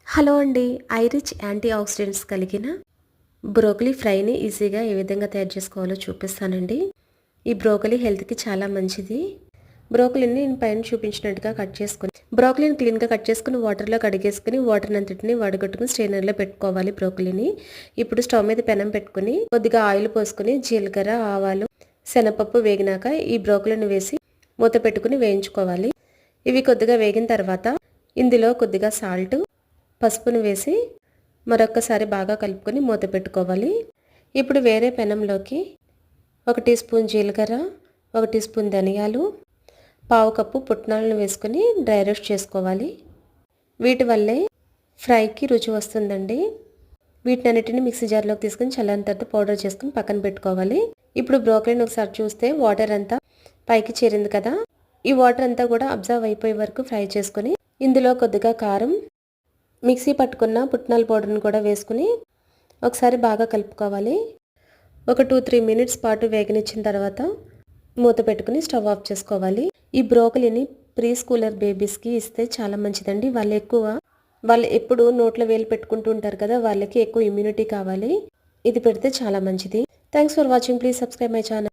Hello అండి. ఐరిచ్ anti oxidants కలిగిన broccoli ఫ్రైని ఈజీగా ఏ విధంగా తయారు చేసుకోవాలో చూపిస్తానండి. ఈ బ్రోకలీ హెల్త్‌కి చాలా మంచిది. బ్రోకలీని నేను పైన చూపించినట్టుగా కట్ చేసుకొని బ్రోకలీని క్లీన్‌గా కట్ చేసుకొని వాటర్‌లో కడిగేసుకొని వాటర్‌నంతటిని వడగట్టుకొని స్ట్రెయినర్‌లో పెట్టుకోవాలి బ్రోకలీని. ఇప్పుడు స్టవ్ మీద పెనం పెట్టుకొని కొద్దిగా ఆయిల్ పోసుకొని జీలకర్ర, ఆవాలు, శనగపప్పు వేగినాక ఈ బ్రోకలీని వేసి మూత పెట్టుకొని వేయించుకోవాలి. ఇవి కొద్దిగా వేగిన తర్వాత ఇందులో కొద్దిగా సాల్ట్, పసుపును వేసి మరొక్కసారి బాగా కలుపుకొని మూత పెట్టుకోవాలి. ఇప్పుడు వేరే పెనంలోకి 1 టీ స్పూన్ జీలకర్ర, 1 టీ స్పూన్ ధనియాలు, పావు కప్పు పుట్నాలను వేసుకొని డ్రై రోస్ట్ చేసుకోవాలి. వీటి వల్లే ఫ్రైకి రుచి వస్తుందండి. వీటన్నిటిని మిక్సీ జార్లోకి తీసుకొని చల్లారిన తర్వాత పౌడర్ చేసుకొని పక్కన పెట్టుకోవాలి. ఇప్పుడు బ్రోకలీని ఒకసారి చూస్తే వాటర్ అంతా పైకి చేరింది కదా, ఈ వాటర్ అంతా కూడా అబ్జర్వ్ అయిపోయే వరకు ఫ్రై చేసుకొని ఇందులో కొద్దిగా కారం, మిక్సీ పట్టుకున్న పుట్నాల పౌడర్ని కూడా వేసుకుని ఒకసారి బాగా కలుపుకోవాలి. ఒక 2-3 మినిట్స్ పాటు వేగనిచ్చిన తర్వాత మూత పెట్టుకుని స్టవ్ ఆఫ్ చేసుకోవాలి. ఈ బ్రోకలీని ప్రీ స్కూలర్ బేబీస్కి ఇస్తే చాలా మంచిదండి. వాళ్ళు ఎప్పుడు నోట్లో వేలు పెట్టుకుంటూ ఉంటారు కదా, వాళ్ళకి ఎక్కువ ఇమ్యూనిటీ కావాలి. ఇది పెడితే చాలా మంచిది. Thanks for watching. Please subscribe my channel.